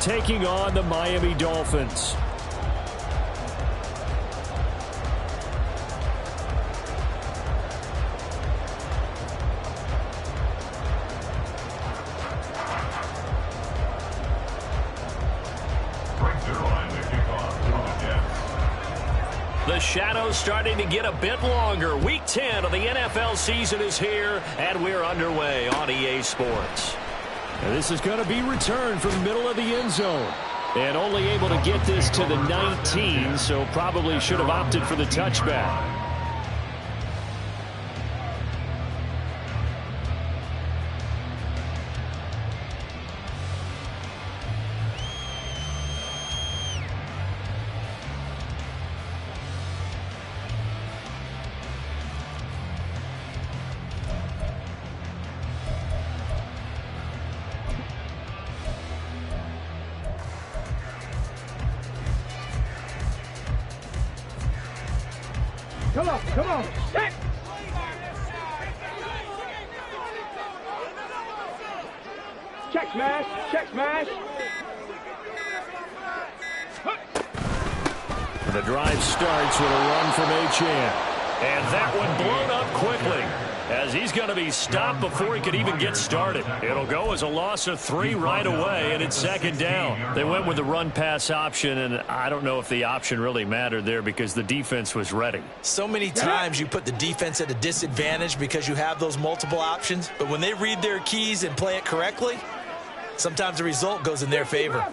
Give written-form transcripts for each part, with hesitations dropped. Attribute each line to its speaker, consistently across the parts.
Speaker 1: taking on the Miami Dolphins.
Speaker 2: The shadow's starting to get a bit longer. Week 10 of the NFL season is here, and we're underway on EA Sports.
Speaker 1: And this is going to be returned from the middle of the end zone. And only able to get this to the 19, so probably should have opted for the touchback.
Speaker 3: Come on, set! Check smash!
Speaker 1: The drive starts with a run from Achane.
Speaker 2: And that one blown up quickly, as he's going to be stopped before he could even get started. It'll go as a loss of 3 right away, and it's second down.
Speaker 1: They went with the run-pass option, and I don't know if the option really mattered there because the defense was ready.
Speaker 4: So many times you put the defense at a disadvantage because you have those multiple options, but when they read their keys and play it correctly, sometimes the result goes in their favor.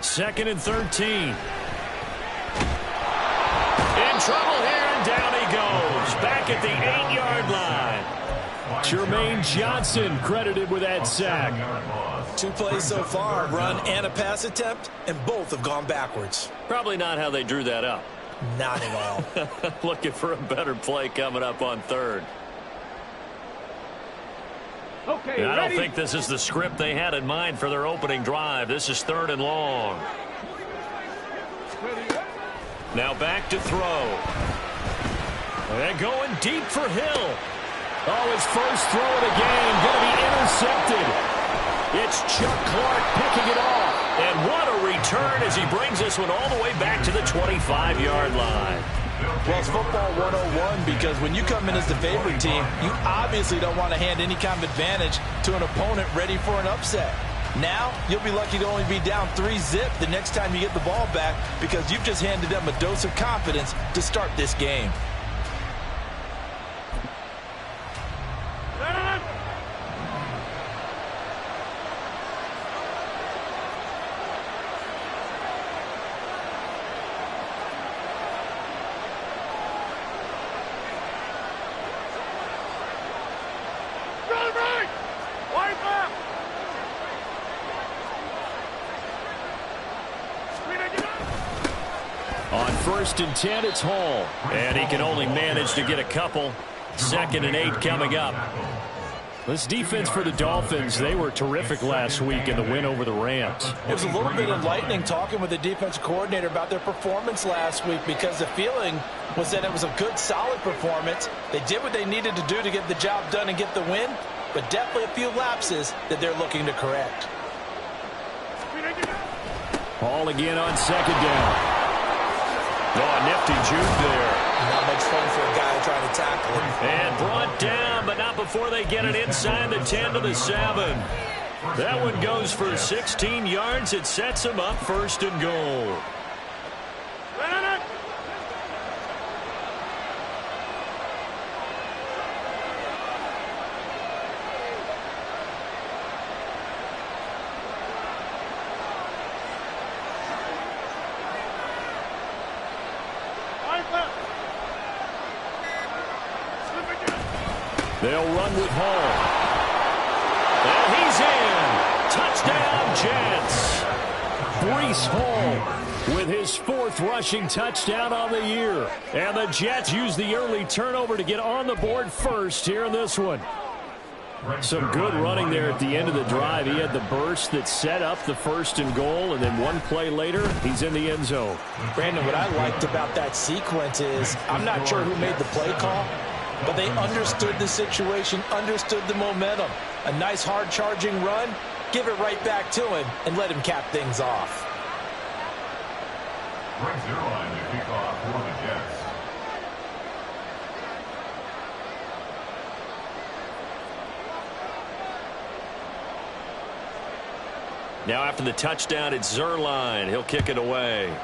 Speaker 1: Second and 13.
Speaker 2: In trouble here, and down he goes. Back at the 8-yard line.
Speaker 1: Jermaine Johnson credited with that sack.
Speaker 4: 2 plays so far, a run and a pass attempt, and both have gone backwards.
Speaker 2: Probably not how they drew that up.
Speaker 4: Not at all.
Speaker 2: Looking for a better play coming up on third.
Speaker 3: Okay,
Speaker 2: I don't think this is the script they had in mind for their opening drive. This is 3rd and long. Now back to throw.
Speaker 1: And going deep for Hill. Oh, his first throw of the game going to be intercepted. It's Chuck Clark picking it off.
Speaker 2: And what a return as he brings this one all the way back to the 25-yard line.
Speaker 4: Well, it's football 101 because when you come in as the favorite team, you obviously don't want to hand any kind of advantage to an opponent ready for an upset. Now, you'll be lucky to only be down 3-zip the next time you get the ball back because you've just handed them a dose of confidence to start this game.
Speaker 1: On 1st and 10, it's Hall.
Speaker 2: And he can only manage to get a couple. 2nd and 8 coming up.
Speaker 1: This defense for the Dolphins, they were terrific last week in the win over the Rams.
Speaker 4: It was a little bit enlightening talking with the defensive coordinator about their performance last week because the feeling was that it was a good, solid performance. They did what they needed to do to get the job done and get the win, but definitely a few lapses that they're looking to correct.
Speaker 1: Hall again on 2nd down.
Speaker 2: Oh, nifty juke there.
Speaker 4: Not much fun for a guy trying to tackle him.
Speaker 2: And brought down, but not before they get it inside the 10 to the 7. That one goes for 16 yards. It sets them up 1st and goal.
Speaker 1: They'll run with Hall.
Speaker 2: And he's in. Touchdown, Jets.
Speaker 1: Breece Hall with his 4th rushing touchdown on the year. And the Jets use the early turnover to get on the board first here in this one. Some good running there at the end of the drive. He had the burst that set up the 1st and goal, and then one play later, he's in the end zone.
Speaker 4: Brandon, what I liked about that sequence is I'm not sure who made the play call, but they understood the situation, understood the momentum. A nice hard charging run. Give it right back to him and let him cap things off.
Speaker 5: Right zero line to kick off for the Jets.
Speaker 2: Now after the touchdown, it's Zerline. He'll kick it away.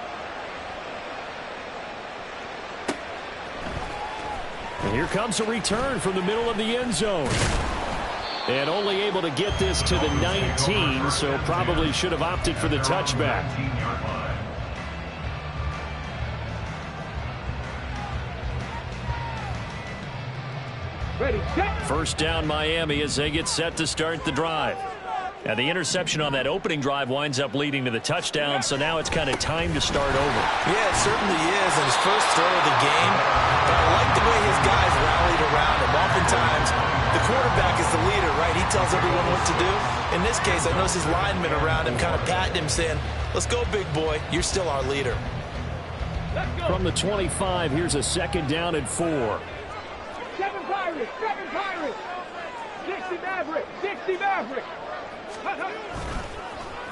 Speaker 1: And here comes a return from the middle of the end zone. And only able to get this to the 19, so probably should have opted for the touchback.
Speaker 3: Ready, set.
Speaker 1: First down Miami as they get set to start the drive.
Speaker 2: And the interception on that opening drive winds up leading to the touchdown, so now it's kind of time to start over.
Speaker 4: Yeah, it certainly is, and his first throw of the game. But I like the way his guys rallied around him. Oftentimes, the quarterback is the leader, right? He tells everyone what to do. In this case, I noticed his linemen around him kind of patting him, saying, let's go, big boy. You're still our leader.
Speaker 1: From the 25, here's a second down and 4.
Speaker 3: 7 Pirates, 7 Pirates. 60 Maverick, 60 Maverick.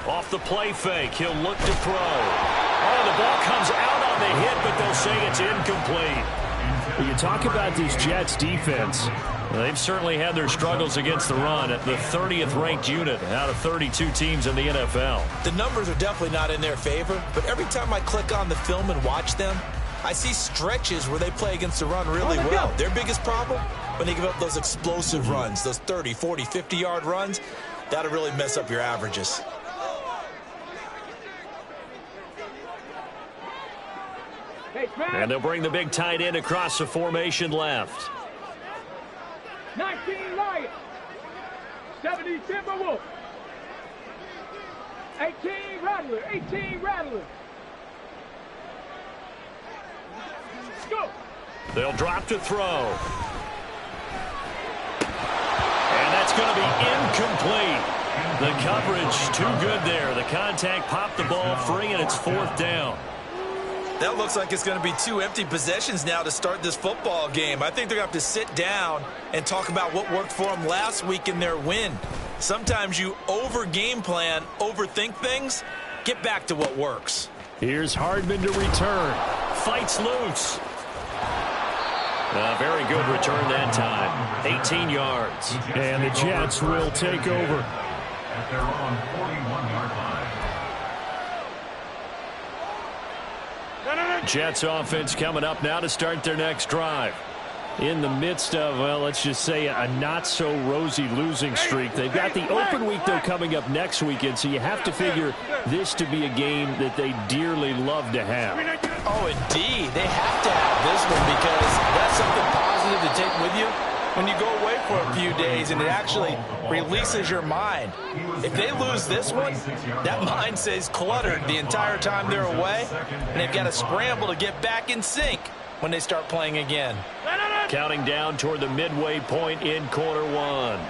Speaker 2: Off the play fake, he'll look to throw. Oh, the ball comes out on the hit, but they'll say it's incomplete.
Speaker 1: When you talk about this Jets defense,
Speaker 2: Well, they've certainly had their struggles against the run at the 30th ranked unit out of 32 teams in the NFL.
Speaker 4: The numbers are definitely not in their favor, but every time I click on the film and watch them, I see stretches where they play against the run really well. Their biggest problem, when they give up those explosive runs, those 30, 40, 50-yard runs, that'll really mess up your averages.
Speaker 2: And they'll bring the big tight end across the formation left.
Speaker 3: 19 Lions, 70 Timberwolves, 18 Rattler, 18 Rattler. Go.
Speaker 2: They'll drop to throw. And that's going to be incomplete. The coverage too good there. The contact popped the ball free, and it's 4th down.
Speaker 4: That looks like it's going to be 2 empty possessions now to start this football game. I think they're going to have to sit down and talk about what worked for them last week in their win. Sometimes you over-game plan, overthink things. Get back to what works.
Speaker 1: Here's Hardman to return.
Speaker 2: Fights loose. A very good return that time. 18 yards.
Speaker 1: And the Jets will take over.
Speaker 5: At their own 41-yard line.
Speaker 1: Jets offense coming up now to start their next drive. In the midst of, well, let's just say a not-so-rosy losing streak. They've got the open week, though, coming up next weekend, so you have to figure this to be a game that they dearly love to have.
Speaker 4: Oh, indeed. They have to have this one because that's something positive to take with you when you go away for a few days, and it actually releases your mind. If they lose this one, that mind stays cluttered the entire time they're away, and they've got to scramble to get back in sync when they start playing again.
Speaker 2: Counting down toward the midway point in quarter one.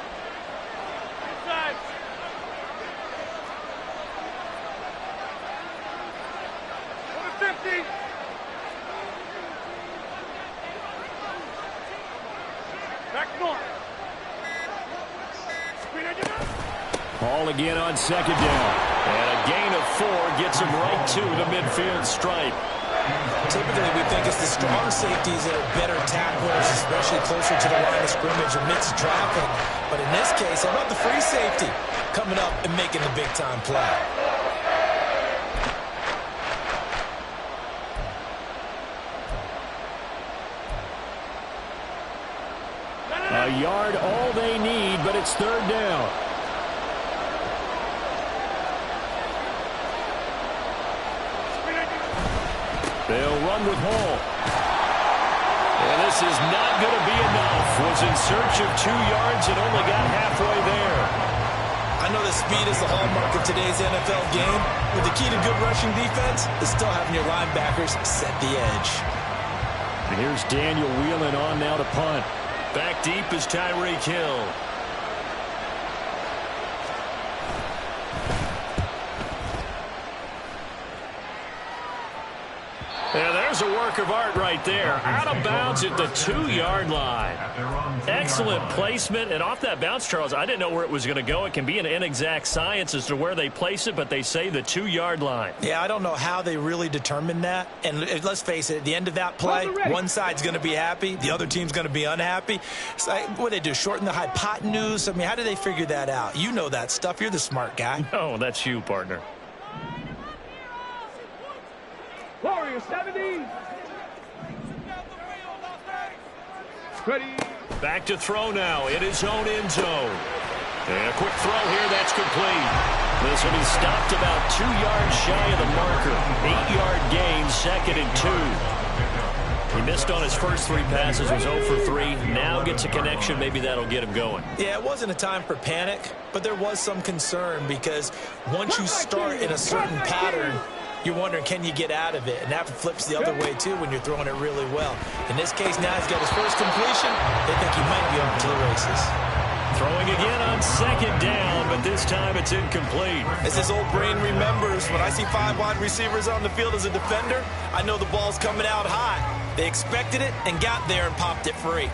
Speaker 1: Ball again on second down.
Speaker 2: And a gain of 4 gets him right to the midfield stripe.
Speaker 4: Typically, we think it's the strong safeties that are better tacklers, especially closer to the line of scrimmage amidst traffic. But in this case, how about the free safety coming up and making the big-time play?
Speaker 1: A yard, all they need, but it's 3rd down. They'll run with Hall.
Speaker 2: And this is not going to be enough. Was in search of 2 yards and only got halfway there.
Speaker 4: I know that speed is the hallmark of today's NFL game, but the key to good rushing defense is still having your linebackers set the edge.
Speaker 1: And here's Daniel Whelan on now to punt.
Speaker 2: Back deep is Tyreek Hill.
Speaker 1: was a work of art right there. Out of bounds at the 2-yard line. Excellent placement. And off that bounce, Charles, I didn't know where it was going to go. It can be an inexact science as to where they place it, but they say the 2-yard line.
Speaker 4: Yeah, I don't know how they really determine that. And let's face it, at the end of that play, one side's going to be happy, the other team's going to be unhappy. It's like, what do they do, shorten the hypotenuse? I mean, how do they figure that out? You know that stuff. You're the smart guy.
Speaker 1: No, that's you, partner.
Speaker 3: Warrior 70. Ready.
Speaker 1: Back to throw now in his own end zone. And a quick throw here, that's complete. This will be stopped about 2 yards shy of the marker. 8-yard gain, 2nd and 2. He missed on his first 3 passes, was 0 for 3. Now gets a connection, maybe that'll get him going.
Speaker 4: Yeah, it wasn't a time for panic, but there was some concern because once you start in a certain pattern, you're wondering, can you get out of it? And that flips the other way, too, when you're throwing it really well. In this case, now he's got his first completion. They think he might be off to the races.
Speaker 1: Throwing again on 2nd down, but this time it's incomplete.
Speaker 4: As his old brain remembers, when I see 5 wide receivers on the field as a defender, I know the ball's coming out hot. They expected it and got there and popped it free.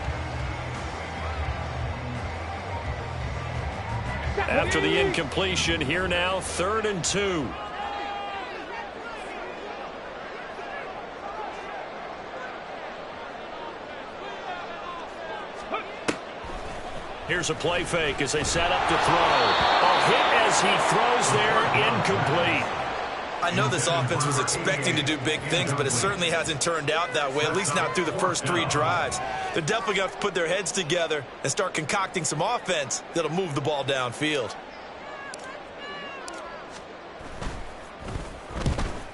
Speaker 1: After the incompletion, here now, 3rd and 2. Here's a play fake as they set up to throw. A hit as he throws there, incomplete.
Speaker 4: I know this offense was expecting to do big things, but it certainly hasn't turned out that way, at least not through the first 3 drives. They're definitely going to have to put their heads together and start concocting some offense that'll move the ball downfield.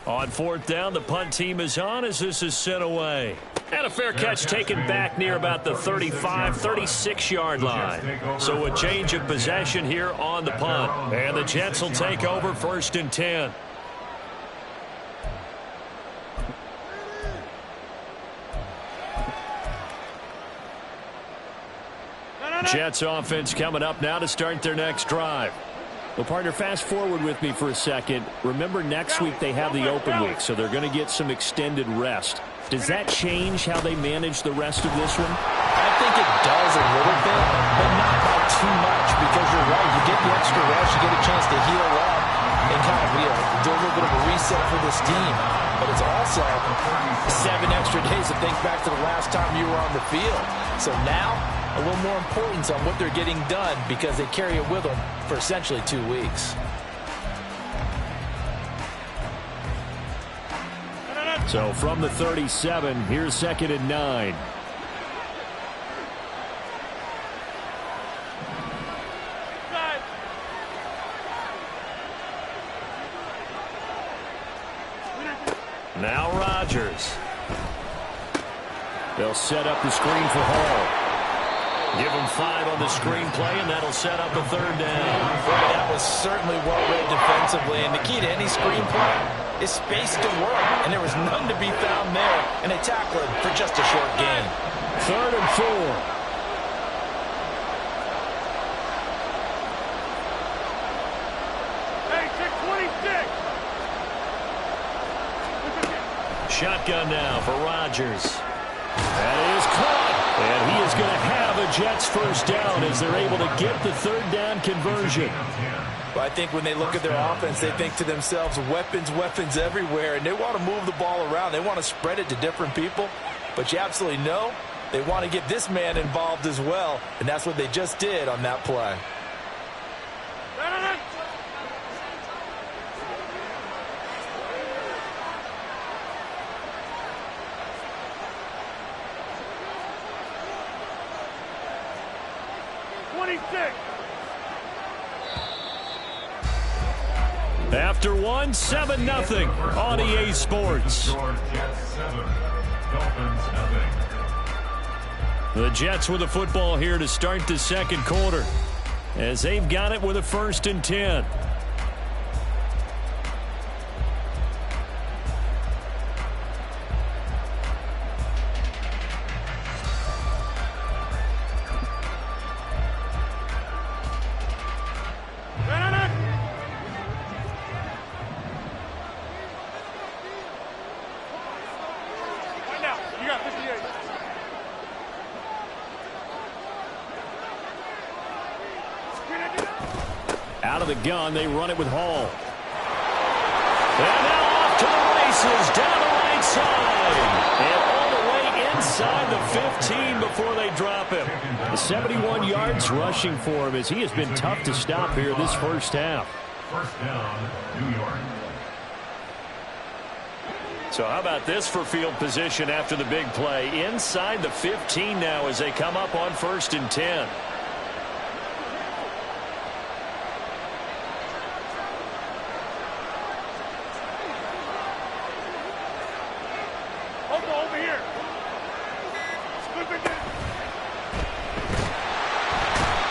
Speaker 1: On 4th down, the punt team is on as this is sent away. And a fair catch taken back near about the 35, 36-yard line. So a change of possession here on the punt. And the Jets will take over 1st and 10. Jets offense coming up now to start their next drive. Well, partner, fast forward with me for a second. Remember, next week they have the open week, so they're going to get some extended rest. Does that change how they manage the rest of this one?
Speaker 4: I think it does a little bit, but not by too much, because you're right. You get the extra rest, you get a chance to heal up and kind of do a little bit of a reset for this team. But it's also 7 extra days to think back to the last time you were on the field. So now, a little more importance on what they're getting done because they carry it with them for essentially 2 weeks.
Speaker 1: So from the 37, here's 2nd and 9. Now Rodgers. They'll set up the screen for Hall. Give him 5 on the screenplay, and that'll set up a 3rd down.
Speaker 4: That was certainly well read defensively, and the key to any screenplay is space to work, and there was none to be found there, and they tackled him for just a short gain.
Speaker 1: 3rd and 4. Shotgun now for Rodgers. That is caught. And he is going to have a Jets first down as they're able to get the 3rd down conversion.
Speaker 4: Well, I think when they look at their offense, they think to themselves, weapons, weapons everywhere, and they want to move the ball around. They want to spread it to different people, but you absolutely know they want to get this man involved as well, and that's what they just did on that play.
Speaker 1: After 1, 7-0 on EA Sports. The Jets with the football here to start the 2nd quarter as they've got it with a 1st and 10. Out of the gun, they run it with Hall. And now off to the races, down the right side. And all the way inside the 15 before they drop him. 71 yards rushing for him as he has been tough to stop here this first half.
Speaker 5: First down, New York.
Speaker 2: So how about this for field position after the big play? Inside the 15 now as they come up on 1st and 10.
Speaker 3: Over here.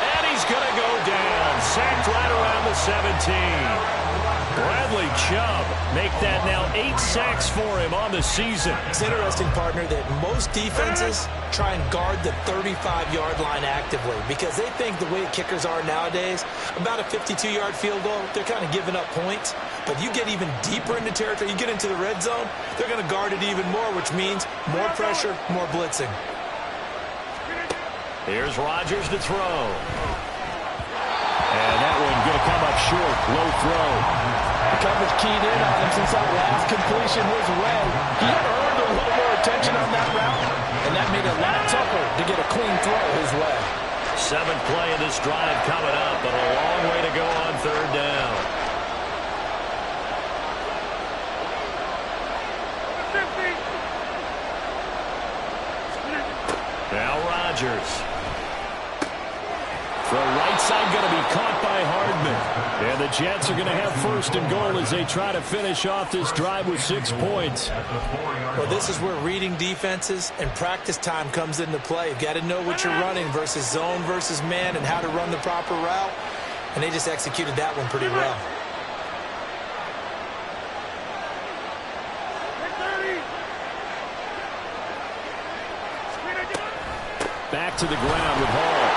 Speaker 2: And he's going to go down. Sacked right around the 17. Bradley Chubb make that now 8 sacks for him on the season.
Speaker 4: It's interesting, partner, that most defenses try and guard the 35-yard line actively because they think the way kickers are nowadays, about a 52-yard field goal, they're kind of giving up points. But you get even deeper into territory, you get into the red zone, they're going to guard it even more, which means more pressure, more blitzing.
Speaker 2: Here's Rodgers to throw. And that one going to come up short. Low throw.
Speaker 4: Coverage keyed in on him since that last completion his way. He earned a little more attention on that route, and that made it a lot tougher to get a clean throw his way.
Speaker 2: 7th play of this drive coming up, but a long way to go on 3rd down.
Speaker 3: 50.
Speaker 2: Now Rodgers. Throw right side going to be caught by Hardman. And the Jets are going to have 1st and goal as they try to finish off this drive with 6 points.
Speaker 4: Well, this is where reading defenses and practice time comes into play. You've got to know what you're running versus zone versus man and how to run the proper route. And they just executed that one pretty well.
Speaker 1: Back to the ground with Hall.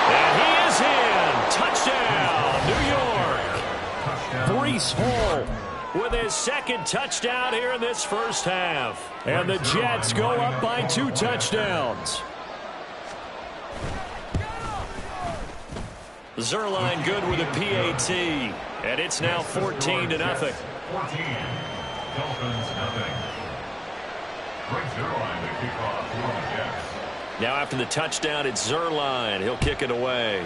Speaker 2: And he is in. Touchdown, New York.
Speaker 1: Breece Hall
Speaker 2: with his 2nd touchdown here in this first half.
Speaker 1: And the Jets go up by 2 touchdowns.
Speaker 2: Zerline good with a PAT. And it's now 14-0.
Speaker 5: 14. Dolphins nothing. Greg Zerline to kick off for the Jets.
Speaker 2: Now after the touchdown, it's Zerline. He'll kick it away.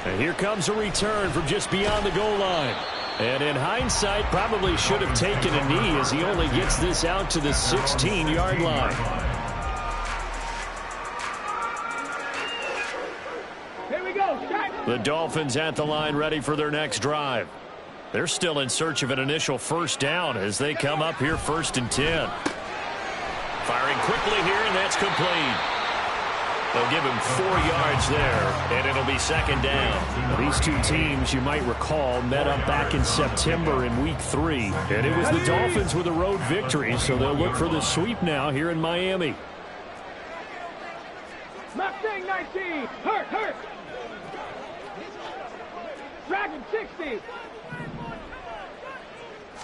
Speaker 1: And here comes a return from just beyond the goal line. And in hindsight, probably should have taken a knee as he only gets this out to the 16-yard line.
Speaker 3: Here we go.
Speaker 1: The Dolphins at the line ready for their next drive. They're still in search of an initial 1st down as they come up here 1st and 10.
Speaker 2: Firing quickly here, and that's complete. They'll give him 4 yards there, and it'll be 2nd down.
Speaker 1: Now, these two teams, you might recall, met up back in September in Week 3. And it was the Dolphins with a road victory, so they'll look for the sweep now here in Miami.
Speaker 3: Mustang 19. Hurt. Dragon 60.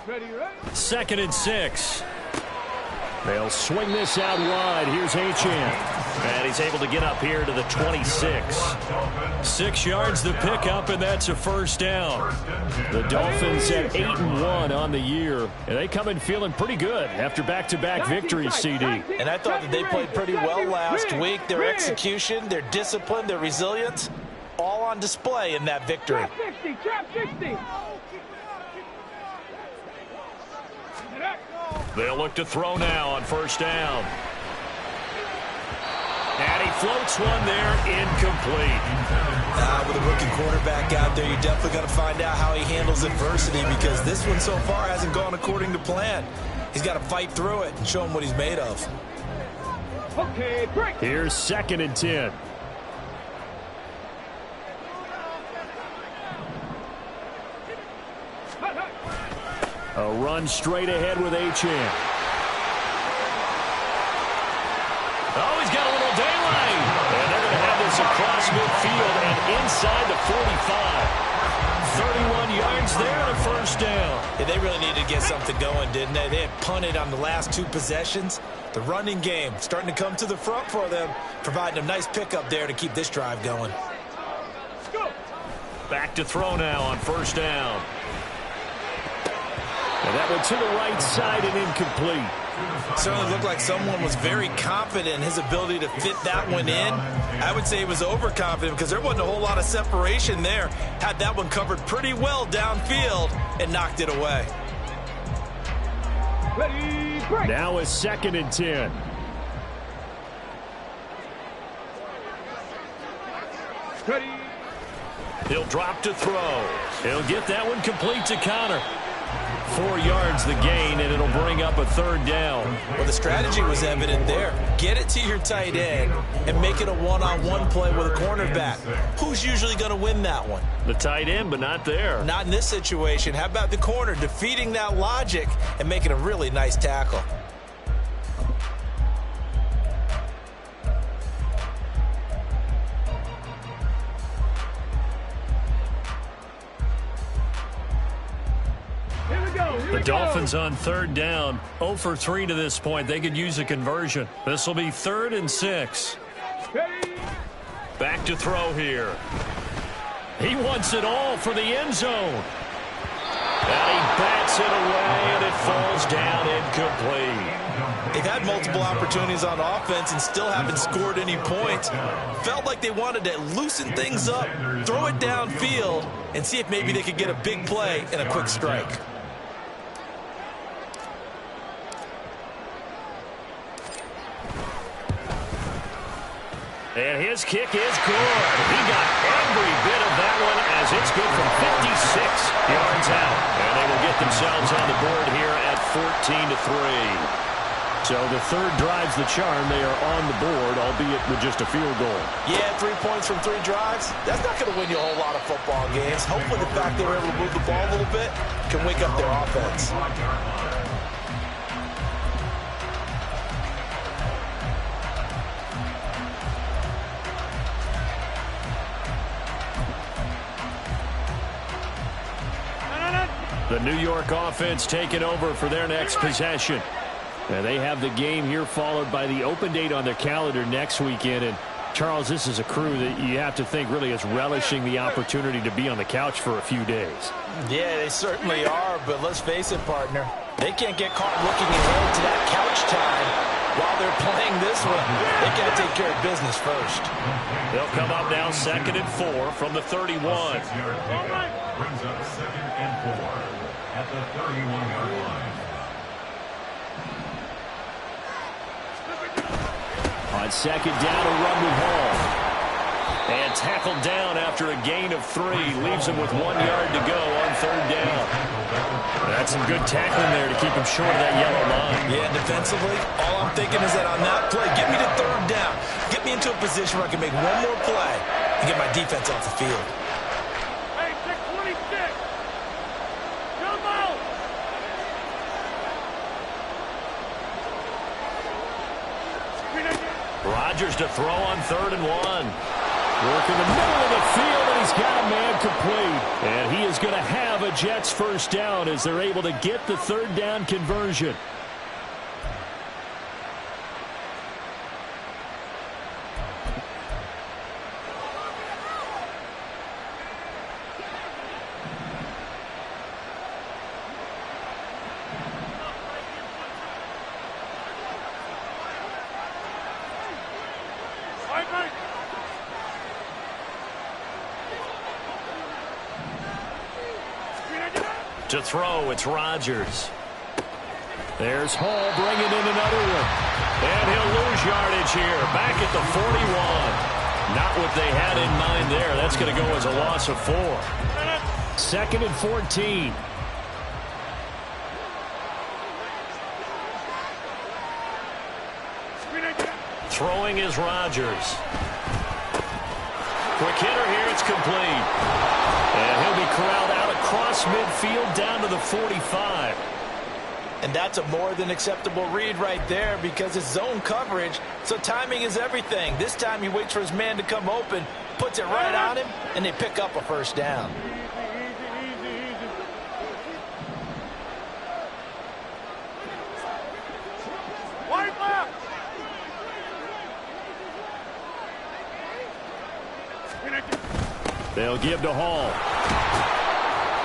Speaker 3: Ready, right?
Speaker 1: 2nd and 6. They'll swing this out wide. Here's Achane.
Speaker 2: And he's able to get up here to the 26.
Speaker 1: 6 yards the pickup, and that's a 1st down. The Dolphins at 8-1 on the year, and they come in feeling pretty good after back-to-back victories, CD.
Speaker 4: And I thought that they played pretty well last week. Their execution, their discipline, their resilience, all on display in that victory.
Speaker 3: Trap 60.
Speaker 2: They'll look to throw now on 1st down. And he floats one there, incomplete.
Speaker 4: With a rookie quarterback out there, you're definitely going to find out how he handles adversity because this one so far hasn't gone according to plan. He's got to fight through it and show him what he's made of.
Speaker 3: Okay, break.
Speaker 1: Here's 2nd and 10. A run straight ahead with Achane.
Speaker 2: Oh, he's got a little daylight. And they're going to have this across midfield and inside the 45. 31 yards there and a 1st down.
Speaker 4: Yeah, they really needed to get something going, didn't they? They had punted on the last 2 possessions. The running game starting to come to the front for them, providing a nice pickup there to keep this drive going.
Speaker 2: Back to throw now on first down.
Speaker 1: And that one to the right side and incomplete.
Speaker 4: Certainly looked like someone was very confident in his ability to fit that one in. I would say he was overconfident because there wasn't a whole lot of separation there. Had that one covered pretty well downfield and knocked it away.
Speaker 3: Ready, break.
Speaker 1: Now a 2nd and 10.
Speaker 3: Ready.
Speaker 2: He'll drop to throw. He'll get that one complete to Connor. 4 yards the gain, and it'll bring up a 3rd down.
Speaker 4: Well, the strategy was evident there. Get it to your tight end and make it a one-on-one play with a cornerback. Who's usually going to win that one?
Speaker 2: The tight end, but not there.
Speaker 4: Not in this situation. How about the corner defeating that logic and making a really nice tackle?
Speaker 2: The Dolphins on 3rd down, 0 for 3 to this point. They could use a conversion. This will be 3rd and 6. Back to throw here.
Speaker 1: He wants it all for the end zone.
Speaker 2: And he bats it away, and it falls down incomplete.
Speaker 4: They've had multiple opportunities on offense and still haven't scored any points. Felt like they wanted to loosen things up, throw it downfield, and see if maybe they could get a big play and a quick strike.
Speaker 2: And his kick is good. He got every bit of that one as it's good from 56 yards out. And they will get themselves on the board here at 14-3.
Speaker 1: So the 3rd drives the charm. They are on the board, albeit with just a field goal.
Speaker 4: Yeah, 3 points from 3 drives. That's not going to win you a whole lot of football games. Hopefully the fact they were able to move the ball a little bit can wake up their offense.
Speaker 1: The New York offense taking over for their next possession. And they have the game here followed by the open date on their calendar next weekend. And Charles, this is a crew that you have to think really is relishing the opportunity to be on the couch for a few days.
Speaker 4: Yeah, they certainly are, but let's face it, partner. They can't get caught looking ahead to that couch time while they're playing this one. They got to take care of business first.
Speaker 2: They'll come up now 2nd and 4 from the 31.
Speaker 5: Brings up 2nd and 4 at the 31-yard line.
Speaker 1: On 2nd down, a run with Hall.
Speaker 2: And tackled down after a gain of 3. Leaves him with 1 yard to go on 3rd down.
Speaker 1: That's some good tackling there to keep him short of that yellow line.
Speaker 4: Yeah, defensively, all I'm thinking is that on that play, get me to 3rd down. Get me into a position where I can make one more play and get my defense off the field.
Speaker 3: Hey, 626. Come out.
Speaker 2: Rodgers to throw on 3rd and 1.
Speaker 1: Work in the middle of the field, and he's got a man complete. And he is going to have a Jets 1st down as they're able to get the 3rd down conversion.
Speaker 2: To throw, it's Rodgers.
Speaker 1: There's Hall bringing in another one.
Speaker 2: And he'll lose yardage here. Back at the 41. Not what they had in mind there. That's going to go as a loss of 4.
Speaker 1: 2nd and 14.
Speaker 2: Throwing is Rodgers. Quick hitter here, it's complete. And he'll be corralled out across midfield down to the 45.
Speaker 4: And that's a more than acceptable read right there because it's zone coverage, so timing is everything. This time he waits for his man to come open, puts it right on him, and they pick up a 1st down.
Speaker 1: They'll give to Hall.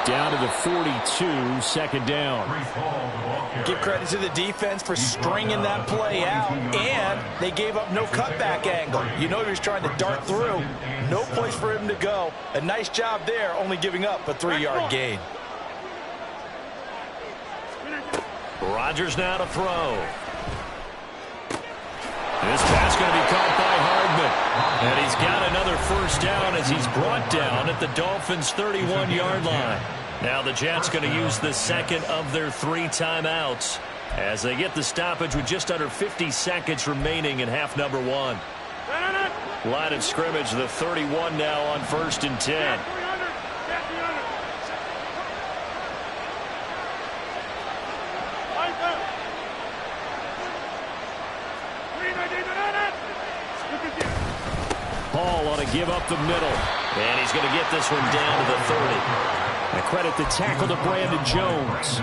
Speaker 1: Down to the 42, second down.
Speaker 4: Give credit to the defense for stringing that play out, and they gave up no cutback angle. You know he was trying to dart through. No place for him to go. A nice job there, only giving up a 3-yard gain.
Speaker 1: Rodgers now to throw. This pass going to be caught by Hardman. And he's got another first down as he's brought down at the Dolphins' 31-yard line. Now the Jets going to use the second of their 3 timeouts as they get the stoppage with just under 50 seconds remaining in half number 1. Line of scrimmage, the 31 now on 1st and 10. Hall on a give up the middle. And he's going to get this one down to the 30. I credit the tackle to Brandon Jones.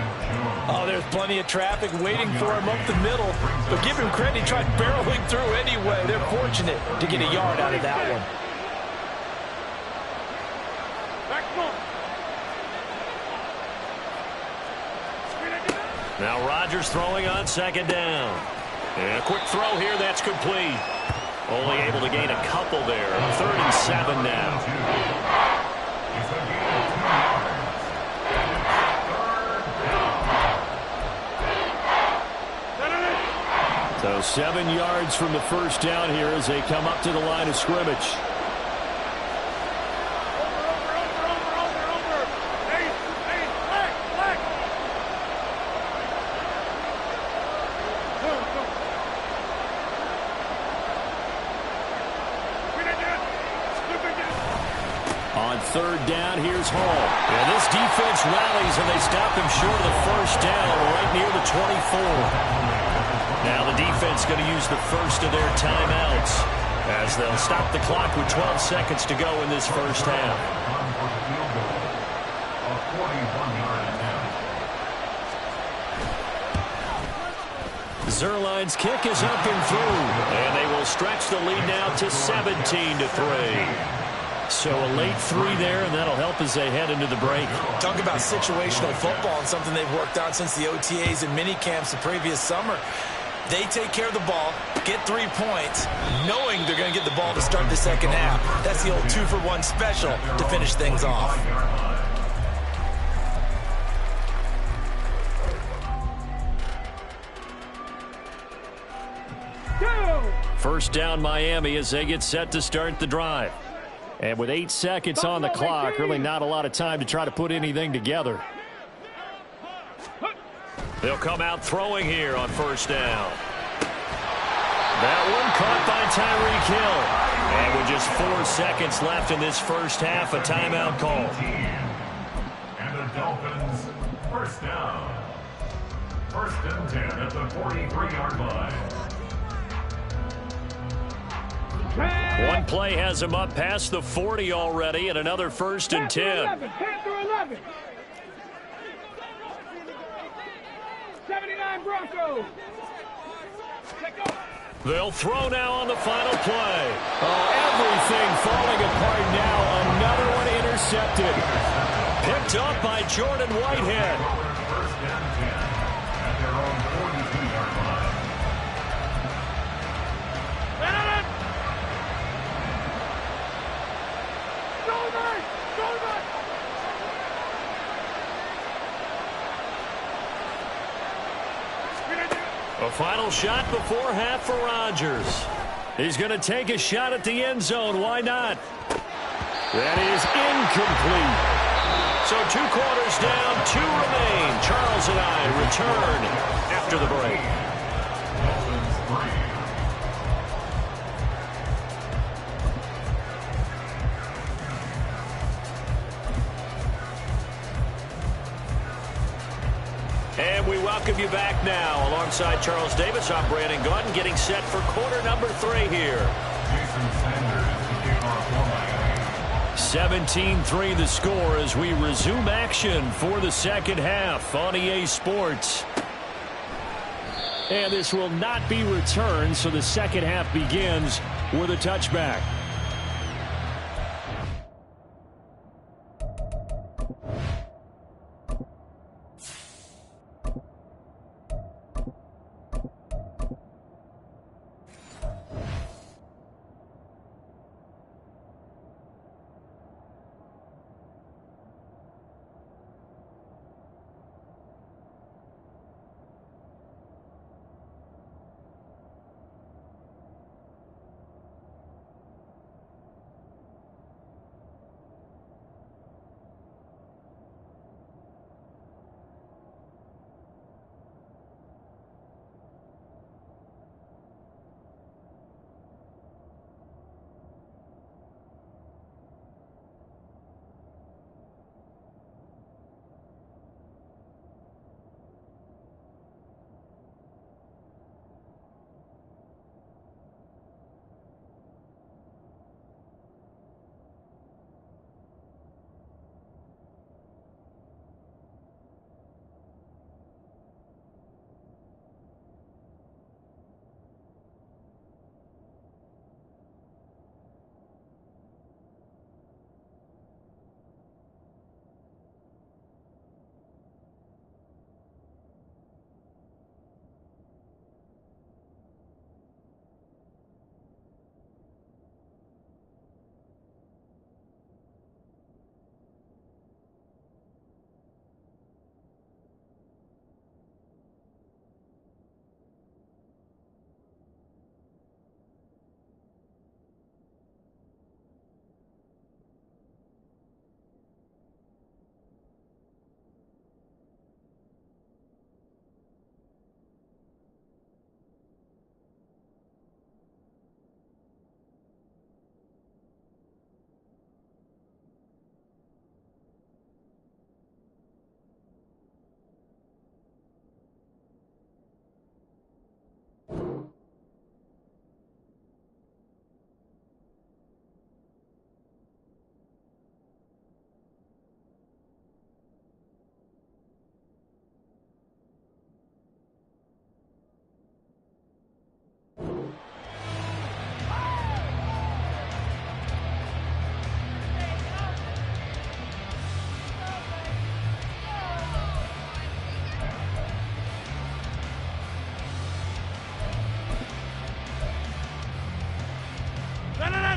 Speaker 4: Oh, there's plenty of traffic waiting for him up the middle. But give him credit, he tried barreling through anyway. They're fortunate to get a yard out of that one.
Speaker 1: Now Rodgers throwing on second down. And a quick throw here, that's complete. Only able to gain a couple there. 3rd and 7 now. So 7 yards from the first down here as they come up to the line of scrimmage. On 3rd down, here's Hall. And this defense rallies, and they stop him short of the first down right near the 24. Now the defense going to use the first of their timeouts as they'll stop the clock with 12 seconds to go in this first half. Zerline's kick is up and through, and they will stretch the lead now to 17-3. So a late 3 there, and that'll help as they head into the break.
Speaker 4: Talk about situational football and something they've worked on since the OTAs and mini camps the previous summer. They take care of the ball, get 3 points, knowing they're going to get the ball to start the second half. That's the old 2-for-1 special to finish things off.
Speaker 1: First down Miami as they get set to start the drive. And with 8 seconds on the clock, really not a lot of time to try to put anything together. They'll come out throwing here on first down. That one caught by Tyreek Hill. And with just 4 seconds left in this first half, a timeout call.
Speaker 5: And the Dolphins, first down. 1st and 10 at the 43-yard line.
Speaker 1: One play has him up past the 40 already, and another 1st and 10.
Speaker 3: 10-11. 79 Broncos.
Speaker 1: They'll throw now on the final play. Oh, everything falling apart now. Another one intercepted. Picked up by Jordan Whitehead.
Speaker 5: 1st and 10 at their own 42-yard line.
Speaker 1: A final shot before half for Rodgers. He's going to take a shot at the end zone. Why not? That is incomplete. So 2 quarters down, 2 remain. Charles and I return after the break. And we welcome you back now. Alongside Charles Davis, I'm Brandon Gaudin, getting set for quarter number 3 here.
Speaker 5: Jason Sanders to kick off for Miami.
Speaker 1: 17-3 the score as we resume action for the second half on EA Sports. And this will not be returned, so the second half begins with a touchback.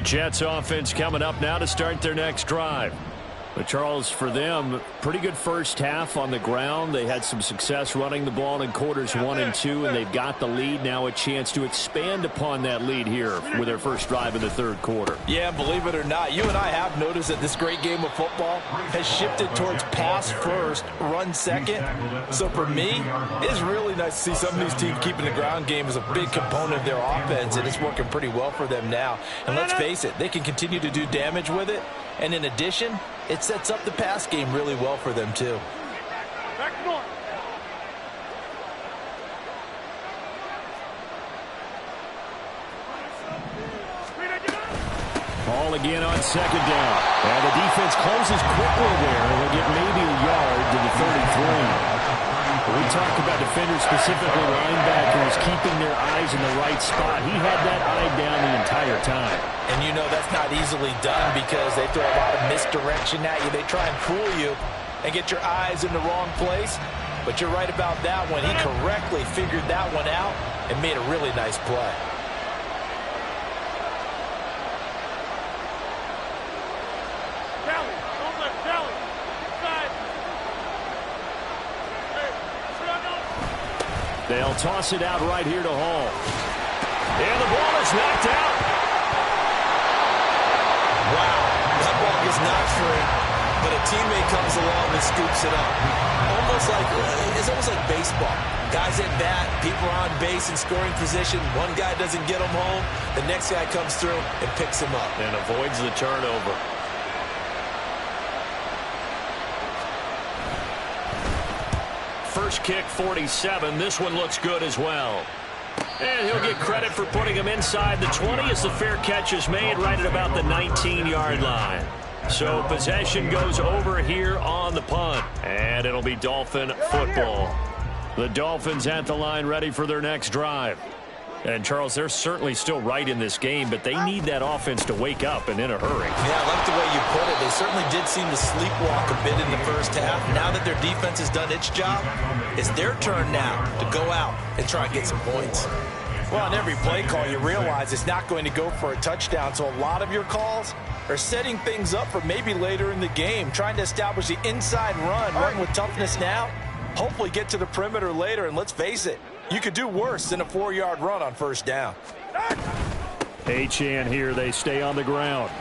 Speaker 1: Jets offense coming up now to start their next drive. But Charles, for them, pretty good first half on the ground. They had some success running the ball in quarters 1 and 2, and they've got the lead. Now a chance to expand upon that lead here with their first drive in the third quarter.
Speaker 4: Yeah, believe it or not, you and I have noticed that this great game of football has shifted towards pass first, run second. So for me, it's really nice to see some of these teams keeping the ground game as a big component of their offense, and it's working pretty well for them now. And let's face it, they can continue to do damage with it. And in addition, it sets up the pass game really well for them, too.
Speaker 3: Back north.
Speaker 1: Ball again on second down. And the defense closes quickly there. They'll get maybe a yard to the 33. We talked about defenders, specifically linebackers, keeping their eyes in the right spot. He had that eye down the entire time.
Speaker 4: And you know that's not easily done because they throw a lot of misdirection at you. They try and fool you and get your eyes in the wrong place. But you're right about that one. He correctly figured that one out and made a really nice play.
Speaker 1: They'll toss it out right here to Hall. And the ball is knocked out.
Speaker 4: Wow, that ball gets knocked free, but a teammate comes along and scoops it up. It's almost like baseball. Guys at bat, people are on base in scoring position. One guy doesn't get them home. The next guy comes through and picks him up.
Speaker 1: And avoids the turnover. First kick, 47. This one looks good as well. And he'll get credit for putting him inside the 20 as the fair catch is made right at about the 19-yard line. So possession goes over here on the punt. And it'll be Dolphin football. The Dolphins at the line ready for their next drive. And, Charles, they're certainly still right in this game, but they need that offense to wake up and in a hurry.
Speaker 4: Yeah, I like the way you put it. They certainly did seem to sleepwalk a bit in the first half. Now that their defense has done its job, it's their turn now to go out and try and get some points. Well, on every play call, you realize it's not going to go for a touchdown, so a lot of your calls are setting things up for maybe later in the game, trying to establish the inside run with toughness now, hopefully get to the perimeter later, and let's face it, you could do worse than a 4-yard run on first down.
Speaker 1: Achane here. They stay on the ground.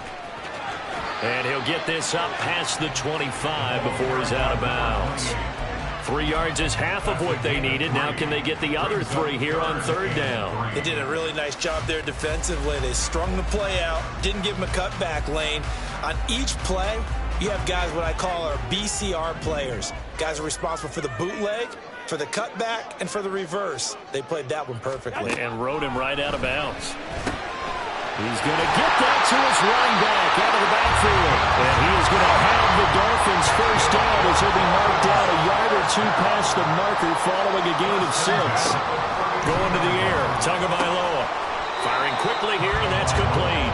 Speaker 1: And he'll get this up past the 25 before he's out of bounds. 3 yards is half of what they needed. Now can they get the other 3 here on third down?
Speaker 4: They did a really nice job there defensively. They strung the play out, didn't give him a cutback lane. On each play, you have guys what I call our BCR players. Guys are responsible for the bootleg, for the cutback, and for the reverse. They played that one perfectly.
Speaker 1: And rode him right out of bounds. He's going to get that to his running back out of the backfield. And he is going to have the Dolphins first down as he'll be marked down a yard or 2 past the marker following a gain of 6. Going to the air, Tagovailoa. Firing quickly here, and that's complete.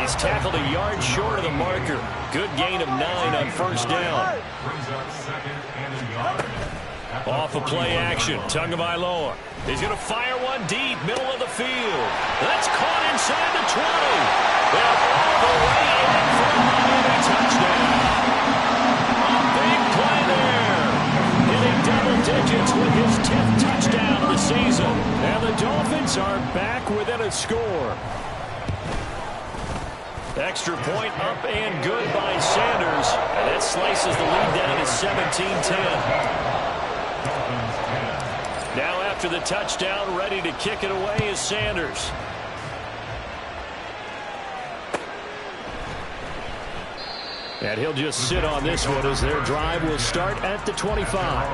Speaker 1: He's tackled a yard short of the marker. Good gain of 9 on first down. Off of play action, Tagovailoa. He's going to fire one deep, middle of the field. That's caught inside the 20. And all the way in for a Miami touchdown. A big play there. Hitting double digits with his 10th touchdown of the season. And the Dolphins are back within a score. Extra point up and good by Sanders. And that slices the lead down to 17-10. Now after the touchdown, ready to kick it away is Sanders. And he'll just sit on this one as their drive will start at the 25.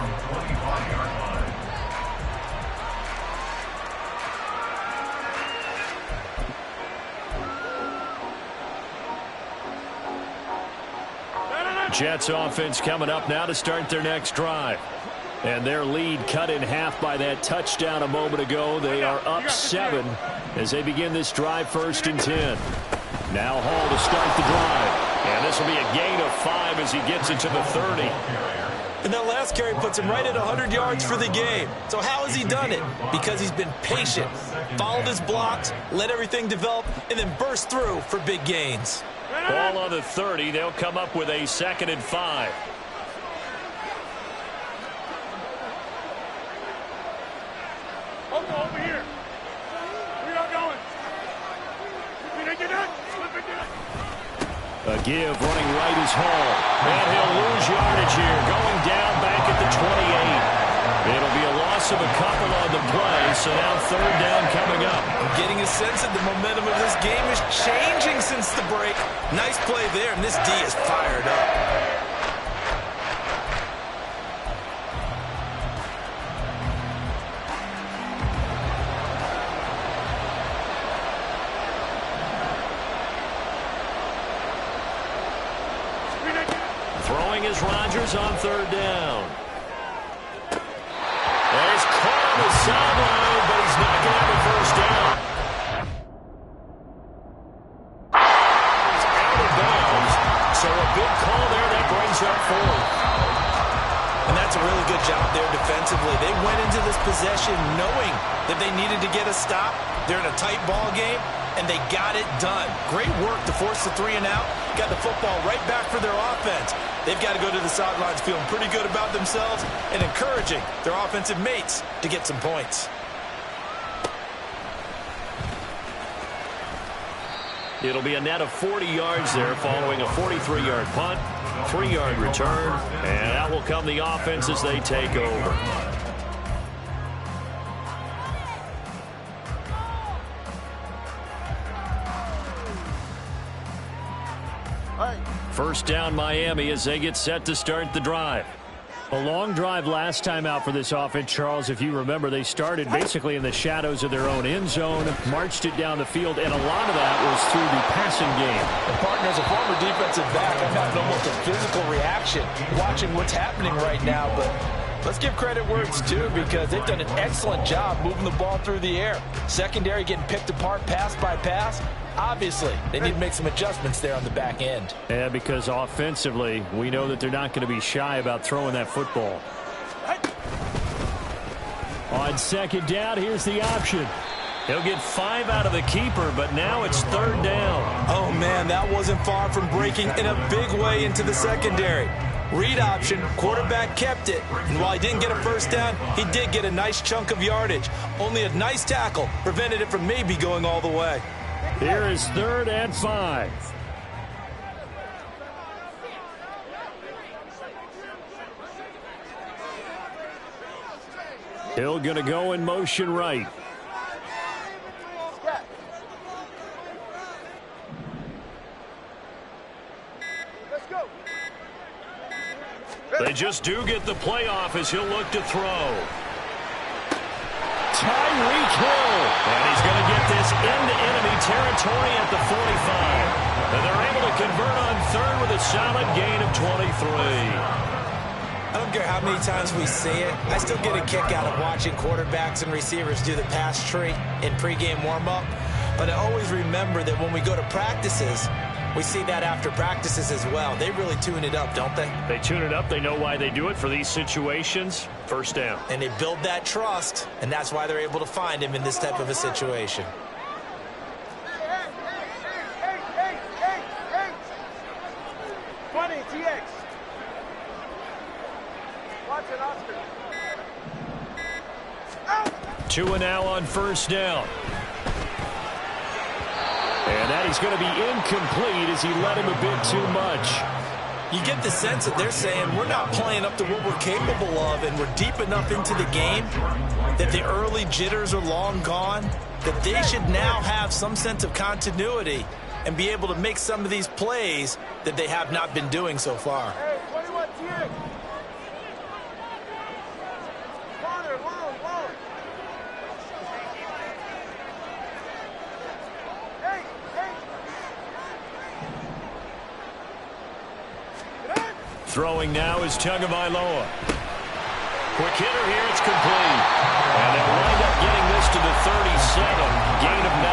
Speaker 1: Jets offense coming up now to start their next drive. And their lead cut in half by that touchdown a moment ago. They are up 7 as they begin this drive 1st and 10. Now Hall to start the drive. And this will be a gain of 5 as he gets it to the 30.
Speaker 4: And that last carry puts him right at 100 yards for the game. So how has he done it? Because he's been patient, followed his blocks, let everything develop, and then burst through for big gains.
Speaker 1: Ball on the 30. They'll come up with a 2nd and 5.
Speaker 3: Over here. We are going.
Speaker 1: A give running right is Hall. And he'll lose yardage here. Going down back at the 28. It'll be a loss of a couple on the play. So now 3rd down coming up.
Speaker 4: I'm getting a sense that the momentum of this game is changing since the break. Nice play there, and this D is fired up.
Speaker 1: Throwing is Rodgers on 3rd down. There's caught on the sideline, but he's not going to have a 1st down. He's out of bounds, so a big call there that brings up 4th.
Speaker 4: And that's a really good job there defensively. They went into this possession knowing that they needed to get a stop. They're in a tight ball game, and they got it done. Great work to force the 3 and out. Got the football right back for their offense. They've got to go to the sidelines feeling pretty good about themselves and encouraging their offensive mates to get some points.
Speaker 1: It'll be a net of 40 yards there following a 43-yard punt, 3-yard return, and out will come the offense as they take over. First down Miami as they get set to start the drive. A long drive last time out for this offense, Charles. If you remember, they started basically in the shadows of their own end zone, marched it down the field, and a lot of that was through the passing game.
Speaker 4: And partner, as a former defensive back, I'm having almost a physical reaction watching what's happening right now, but let's give credit where it's due because they've done an excellent job moving the ball through the air. Secondary getting picked apart pass by pass. Obviously, they need to make some adjustments there on the back end.
Speaker 1: Yeah, because offensively, we know that they're not going to be shy about throwing that football. On 2nd down, here's the option. He'll get 5 out of the keeper, but now it's 3rd down.
Speaker 4: Oh, man, that wasn't far from breaking in a big way into the secondary. Read option, quarterback kept it, and while he didn't get a 1st down, he did get a nice chunk of yardage. Only a nice tackle prevented it from maybe going all the way.
Speaker 1: Here is 3rd and 5. Hill going to go in motion right. They just do get the playoff as he'll look to throw. Tyreek Hill. And he's going to get this into enemy territory at the 45. And they're able to convert on 3rd with a solid gain of 23.
Speaker 4: I don't care how many times we see it. I still get a kick out of watching quarterbacks and receivers do the pass tree in pregame warm-up. But I always remember that when we go to practices, we see that after practices as well. They really tune it up, don't they?
Speaker 1: They tune it up. They know why they do it for these situations. 1st down.
Speaker 4: And they build that trust, and that's why they're able to find him in this type of a situation.
Speaker 3: Funny, TX. Watch it, Oscar.
Speaker 1: 2 and now on 1st down. And that is going to be incomplete as he let him a bit too much.
Speaker 4: You get the sense that they're saying we're not playing up to what we're capable of, and we're deep enough into the game that the early jitters are long gone, that they should now have some sense of continuity and be able to make some of these plays that they have not been doing so far.
Speaker 3: Hey, 21 TX. Corner, long. Hey.
Speaker 1: Throwing now is Tagovailoa. Quick hitter here, it's complete. And they'll wind up getting this to the 37, gain of 9.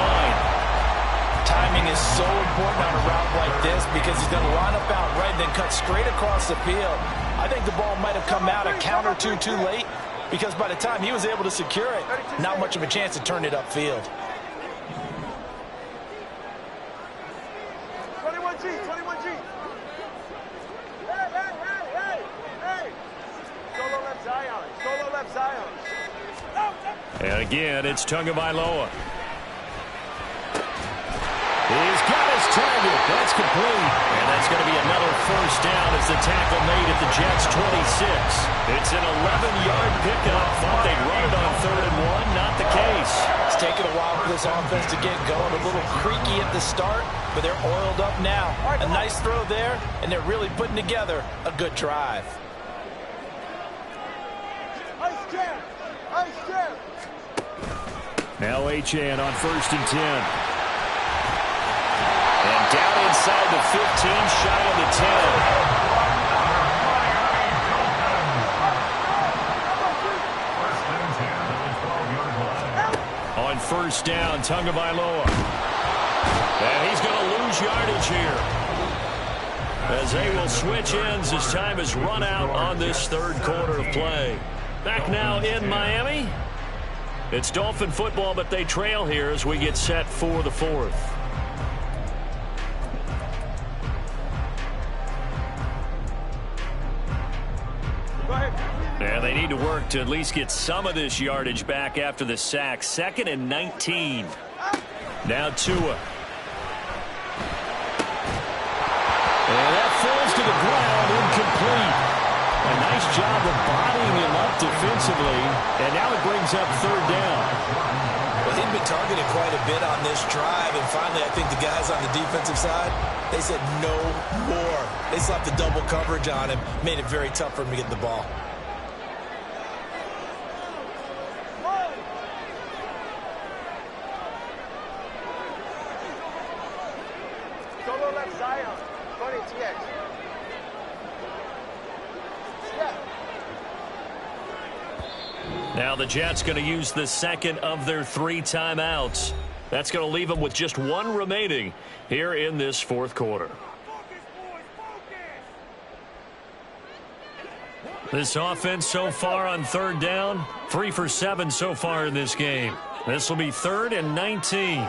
Speaker 4: timing is so important on a route like this because he's going to line up out right and then cut straight across the field. I think the ball might have come out a count or two too late because by the time he was able to secure it, not much of a chance to turn it upfield.
Speaker 3: 21G, 21G. Hey. Solo left Zion. Solo left Zion.
Speaker 1: And again, it's Tagovailoa. He's got his target. That's complete. And that's going to be another first down as the tackle made at the Jets' 26. It's an 11-yard pickup. Thought they'd run it on 3rd and 1. Not the case.
Speaker 4: It's taken a while for this offense to get going. A little creaky at the start, but they're oiled up now. A nice throw there, and they're really putting together a good drive.
Speaker 3: Ice jam. Ice jam.
Speaker 1: Now Achane on 1st and 10. And down inside the 15, shy of the 10. On 1st down, Tagovailoa. And he's going to lose yardage here, as they will switch ends as time has run out on this 3rd quarter of play. Back now in Miami. It's Dolphin football, but they trail here as we get set for the 4th. And they need to work to at least get some of this yardage back after the sack. 2nd and 19. Now Tua. And that falls to the ground, incomplete. A nice job of bodying him up defensively. And now it brings up 3rd down.
Speaker 4: Well, he'd been targeted quite a bit on this drive. And finally, I think the guys on the defensive side, they said no more. They slapped the double coverage on him. Made it very tough for him to get the ball.
Speaker 3: Solo left Zion. 20 TX.
Speaker 1: Now the Jets going to use the 2nd of their 3 timeouts. That's going to leave them with just 1 remaining here in this 4th quarter. This offense so far on 3rd down, 3 for 7 so far in this game. This will be 3rd and 19.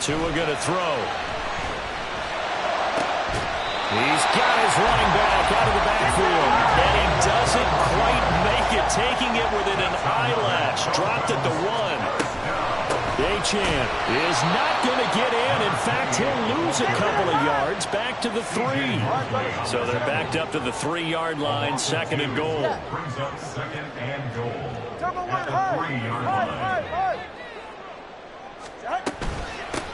Speaker 1: Tua going to throw. He's got his running back out of the backfield. And he doesn't quite make it, taking it within an eyelash. Dropped at the 1. Achane is not going to get in. In fact, he'll lose a couple of yards back to the 3. So they're backed up to the 3-yard line, 2nd and goal.
Speaker 5: Brings up 2nd and goal.
Speaker 3: Double
Speaker 5: At the 3-yard line.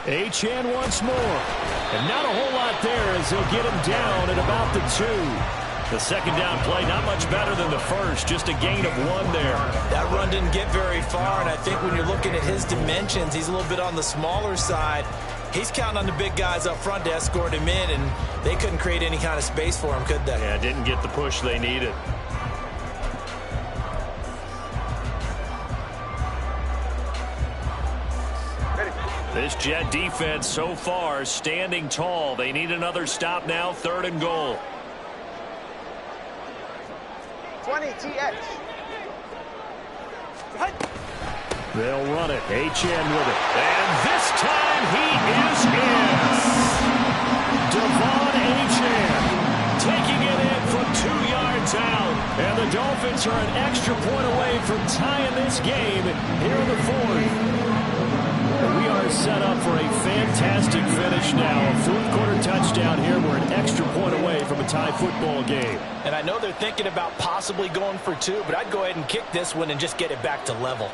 Speaker 1: Achane once more. And not a whole lot there as they'll get him down at about the 2. The 2nd down play, not much better than the 1st. Just a gain of 1 there.
Speaker 4: That run didn't get very far, and I think when you're looking at his dimensions, he's a little bit on the smaller side. He's counting on the big guys up front to escort him in, and they couldn't create any kind of space for him, could they?
Speaker 1: Yeah, didn't get the push they needed. This Jet defense so far standing tall. They need another stop now, 3rd and goal.
Speaker 3: 20 TX.
Speaker 1: They'll run it. Achane with it. And this time he is in. Devon Achane taking it in from 2 yards out. And the Dolphins are an extra point away from tying this game here in the 4th. We are set up for a fantastic finish now. A 4th quarter touchdown here. We're an extra point away from a tie football game.
Speaker 4: And I know they're thinking about possibly going for 2, but I'd go ahead and kick this one and just get it back to level.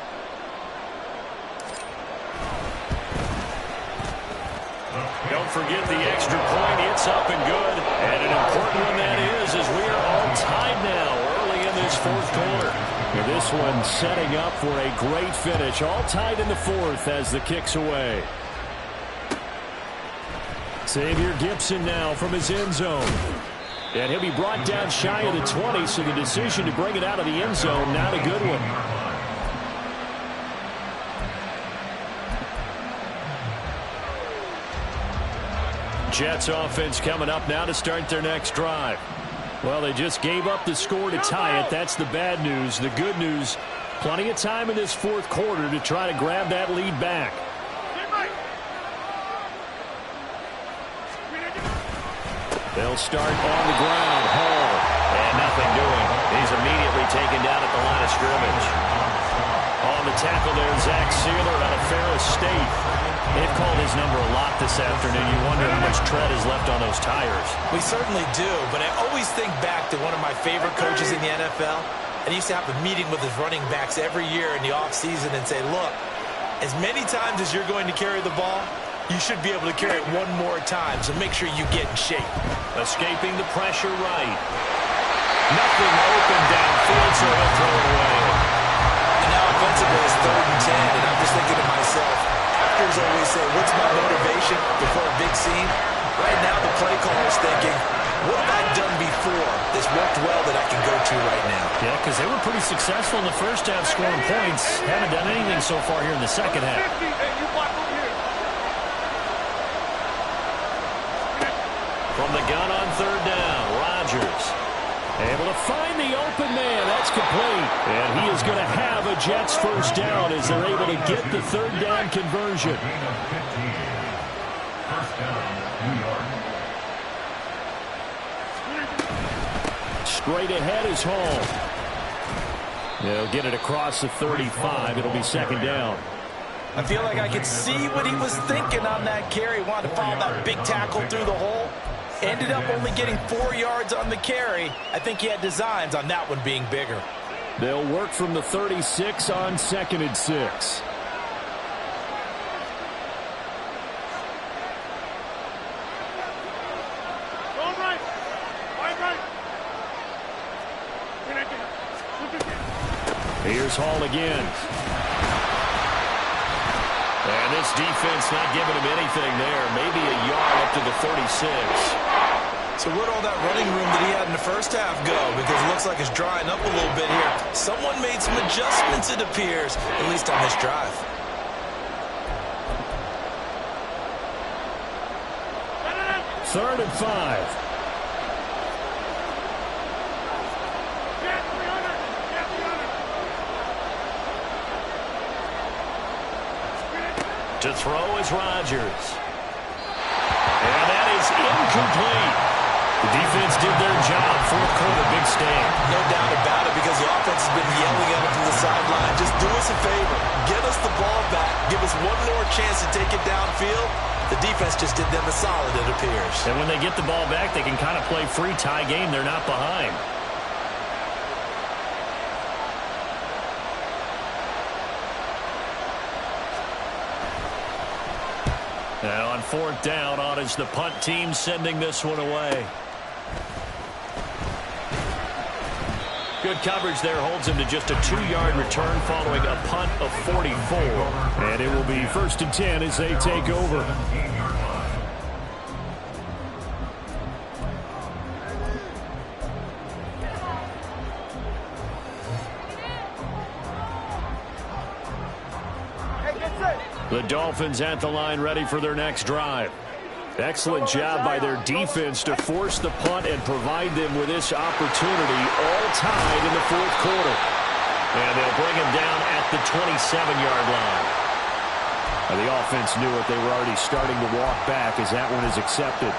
Speaker 1: Don't forget the extra point. It's up and good. And an important one that is, as we are all tied now early in this 4th quarter. And this one setting up for a great finish. All tied in the 4th as the kick's away. Xavier Gipson now from his end zone. And he'll be brought down shy of the 20, so the decision to bring it out of the end zone, not a good one. Jets offense coming up now to start their next drive. Well, they just gave up the score to tie it. That's the bad news. The good news, plenty of time in this fourth quarter to try to grab that lead back. They'll start on the ground. Hall.
Speaker 2: And nothing doing. He's immediately taken down at the line of scrimmage.
Speaker 1: On the tackle there, Zach Sealer out of Ferris State. They've called his number a lot this afternoon. You wonder how much tread is left on those tires.
Speaker 4: We certainly do, but I always think back to one of my favorite coaches in the NFL. And he used to have a meeting with his running backs every year in the offseason and say, look, as many times as you're going to carry the ball, you should be able to carry it one more time, so make sure you get in shape.
Speaker 1: Escaping the pressure right. Nothing open downfield, so he'll throw it away.
Speaker 4: And now offensively it's 3rd and 10, and I'm just thinking to myself, actors always say, what's my motivation before a big scene? Right now the play caller is thinking, what have I done before that's worked well that I can go to right now?
Speaker 1: Yeah, because they were pretty successful in the first half scoring points. Haven't done anything so far here in the second half. From the gun on 3rd down, Rodgers able to find the open man. That's complete. And he is going to have a Jets first down as they're able to get the 3rd down conversion.
Speaker 5: First down, New York.
Speaker 1: Straight ahead is Hall. They'll get it across the 35. It'll be 2nd down.
Speaker 4: I feel like I could see what he was thinking on that carry. Wanted to follow that big tackle through the hole. Ended up only getting 4 yards on the carry. I think he had designs on that one being bigger.
Speaker 1: They'll work from the 36 on 2nd and 6. Here's Hall again. And this defense not giving him anything there. Maybe a yard up to the 36.
Speaker 4: So where'd all that running room that he had in the first half go? Because it looks like it's drying up a little bit here. Someone made some adjustments, it appears, at least on this drive.
Speaker 1: Third and 5. To throw is Rodgers. And that is incomplete. The defense did their job. Fourth quarter, big stand.
Speaker 4: No doubt about it, because the offense has been yelling at him from the sideline. Just do us a favor. Get us the ball back. Give us one more chance to take it downfield. The defense just did them a solid, it appears.
Speaker 1: And when they get the ball back, they can kind of play free tie game. They're not behind. Now on 4th down, on is the punt team sending this one away. Good coverage there, holds him to just a 2-yard return following a punt of 44. And it will be 1st and 10 as they take over. The Dolphins at the line, ready for their next drive. Excellent job by their defense to force the punt and provide them with this opportunity, all tied in the fourth quarter. And they'll bring him down at the 27-yard line. Now, the offense knew it. They were already starting to walk back as that one is accepted.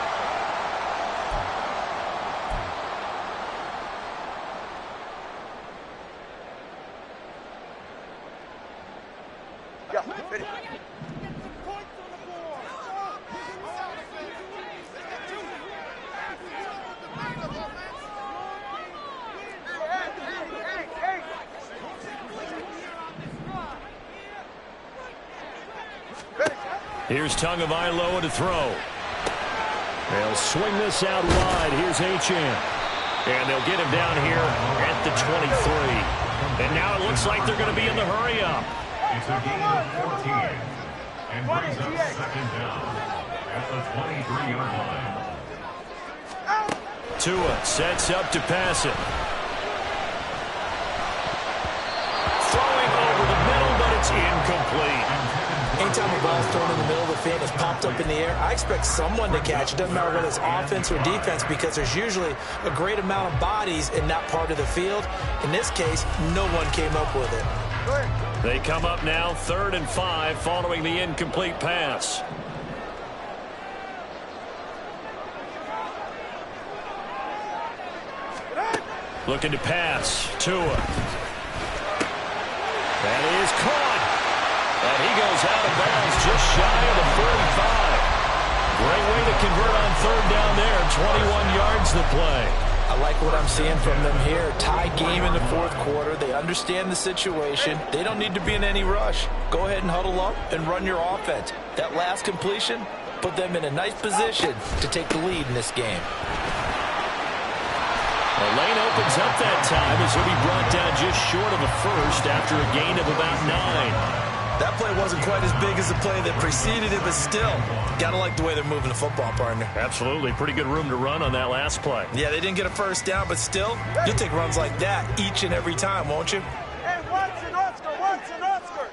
Speaker 1: Here's Tffl to throw. They'll swing this out wide. Here's H.M. And they'll get him down here at the 23. And now it looks like they're going to be in the hurry-up.
Speaker 5: It's a gain of 14. And brings up 2nd down at the 23-yard line.
Speaker 1: Tua sets up to pass it. Throwing over the middle, but it's incomplete.
Speaker 4: Anytime a ball's thrown in the middle of the field and is popped up in the air, I expect someone to catch it. Doesn't matter whether it's offense or defense, because there's usually a great amount of bodies in that part of the field. In this case, no one came up with it.
Speaker 1: They come up now 3rd and 5 following the incomplete pass. Looking to pass. Tua. That is caught. And he goes out of bounds just shy of the 45. Great way to convert on 3rd down there. 21 yards the play.
Speaker 4: I like what I'm seeing from them here. Tie game in the 4th quarter. They understand the situation. They don't need to be in any rush. Go ahead and huddle up and run your offense. That last completion put them in a nice position to take the lead in this game.
Speaker 1: The lane opens up that time as he'll be brought down just short of a first after a gain of about 9.
Speaker 4: That play wasn't quite as big as the play that preceded it, but still, gotta like the way they're moving the football, partner.
Speaker 1: Absolutely. Pretty good room to run on that last play.
Speaker 4: Yeah, they didn't get a first down, but still, you'll take runs like that each and every time, won't you?
Speaker 3: Hey, Watson, Oscar, Watson, Oscar.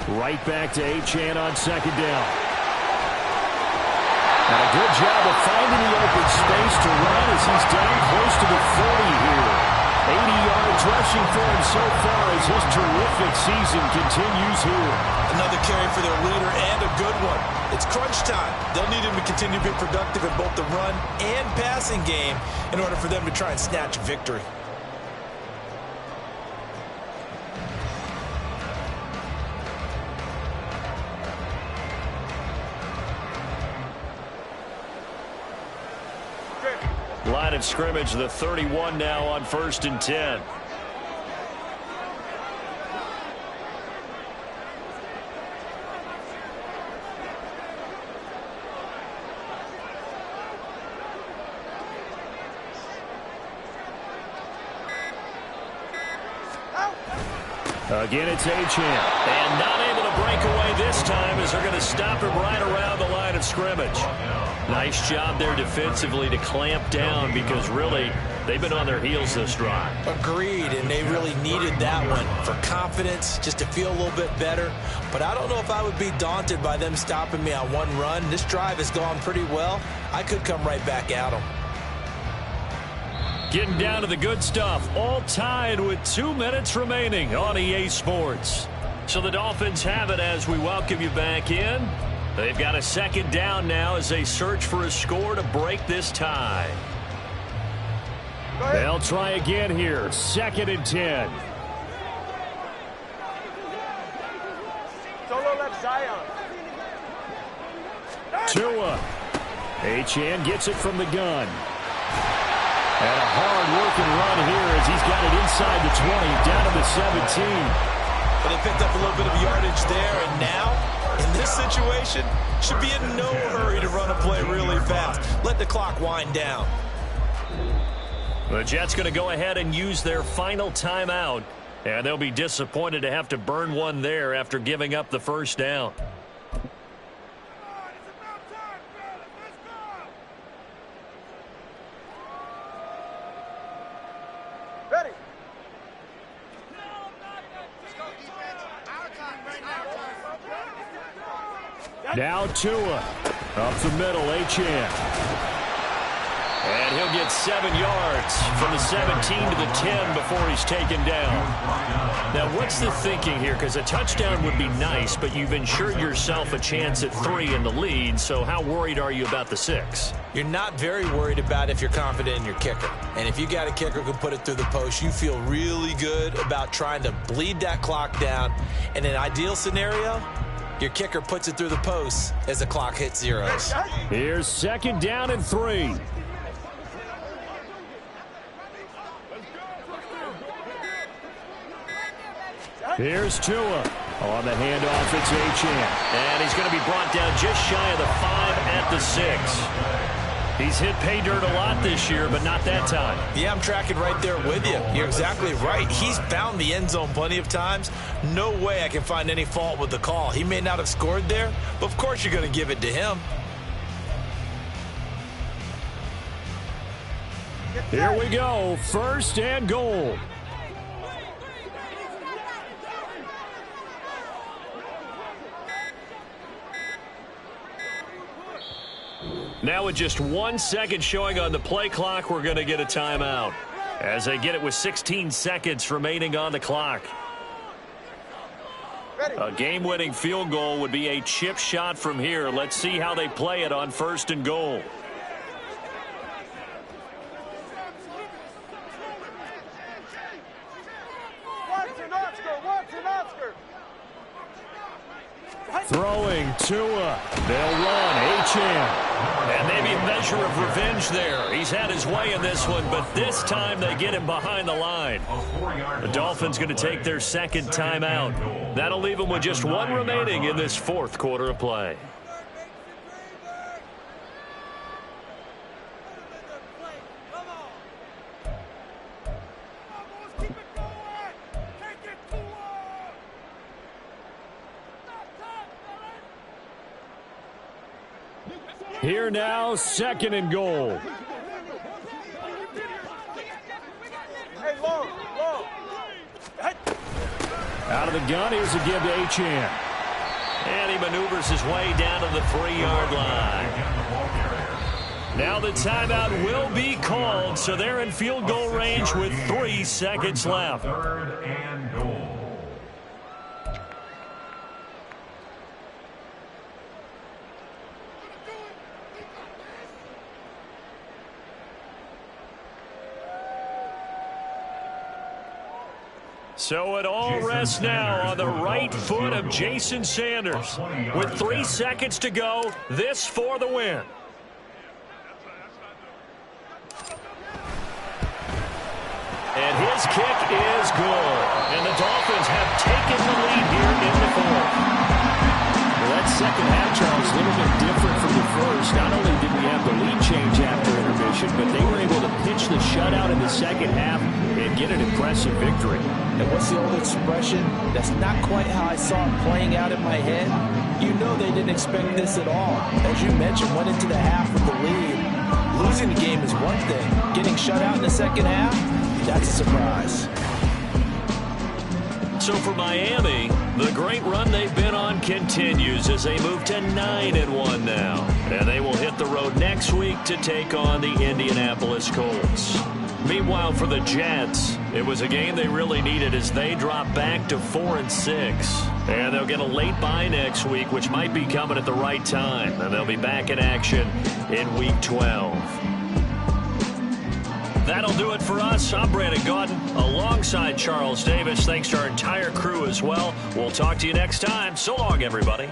Speaker 1: Right back to Achane on 2nd down. And a good job of finding the open space to run as he's down close to the 40 here. 80 yards rushing for him so far as his terrific season continues here.
Speaker 4: Another carry for their leader and a good one. It's crunch time. They'll need him to continue to be productive in both the run and passing game in order for them to try and snatch victory.
Speaker 1: Line of scrimmage, the 31 now on 1st and 10. Again, it's Achane. And not able to break away this time as they're going to stop him right around the line of scrimmage. Nice job there defensively to clamp down because really they've been on their heels this drive.
Speaker 4: Agreed, and they really needed that one for confidence, just to feel a little bit better. But I don't know if I would be daunted by them stopping me on one run. This drive has gone pretty well. I could come right back at them.
Speaker 1: Getting down to the good stuff, all tied with 2 minutes remaining on EA Sports. So the Dolphins have it as we welcome you back in. They've got a 2nd down now as they search for a score to break this tie. They'll try again here, 2nd and 10.
Speaker 3: Solo left Zion.
Speaker 1: Tua. Achane gets it from the gun. And a hard-working run here as he's got it inside the 20, down to the 17.
Speaker 4: But they picked up a little bit of yardage there, and now, in this situation, should be in no hurry to run a play really fast. Let the clock wind down.
Speaker 1: The Jets going to go ahead and use their final timeout, and they'll be disappointed to have to burn one there after giving up the first down. Now Tua, up the middle, Achane. And he'll get 7 yards from the 17 to the 10 before he's taken down. Now, what's the thinking here? Because a touchdown would be nice, but you've ensured yourself a chance at 3 in the lead, so how worried are you about the 6?
Speaker 4: You're not very worried about if you're confident in your kicker. And if you got a kicker who can put it through the post, you feel really good about trying to bleed that clock down. In an ideal scenario, your kicker puts it through the post as the clock hits zeros.
Speaker 1: Here's 2nd down and 3. Here's Tua. On the handoff, it's Achane. And he's going to be brought down just shy of the 5 at the 6. He's hit pay dirt a lot this year, but not that time.
Speaker 4: Yeah, I'm tracking right there with you. You're exactly right. He's found the end zone plenty of times. No way I can find any fault with the call. He may not have scored there, but of course you're going to give it to him.
Speaker 1: Here we go, 1st and goal. Now with just 1 second showing on the play clock, we're going to get a timeout as they get it with 16 seconds remaining on the clock. A game-winning field goal would be a chip shot from here. Let's see how they play it on 1st and goal. Throwing Tua. They'll run Achane. And maybe a measure of revenge there. He's had his way in this one, but this time they get him behind the line. The Dolphins going to take their 2nd timeout. That'll leave them with just 1 remaining in this 4th quarter of play. Here now, 2nd and goal.
Speaker 3: Hey, low.
Speaker 1: Out of the gun, here's a give to Achane. And he maneuvers his way down to the 3-yard line. Now the timeout will be called, so they're in field goal range with 3 seconds left.
Speaker 5: 3rd and goal.
Speaker 1: So it all rests now on the right foot of Jason Sanders. With 3 seconds to go, this for the win. And his kick is good. And the Dolphins have taken the lead here in the 4th. Well, that second half, Charles, a little bit different from the first. Not only did we have the lead change after intermission, but they were able to pitch the shutout in the second half and get an impressive victory.
Speaker 4: And what's the old expression? That's not quite how I saw it playing out in my head. You know they didn't expect this at all. As you mentioned, went into the half with the lead. Losing the game is one thing. Getting shut out in the second half, that's a surprise.
Speaker 1: So for Miami, the great run they've been on continues as they move to 9-1 now. And they will hit the road next week to take on the Indianapolis Colts. Meanwhile, for the Jets, it was a game they really needed as they drop back to 4-6. And they'll get a late bye next week, which might be coming at the right time. And they'll be back in action in Week 12. That'll do it for us. I'm Brandon Gaudin alongside Charles Davis. Thanks to our entire crew as well. We'll talk to you next time. So long, everybody.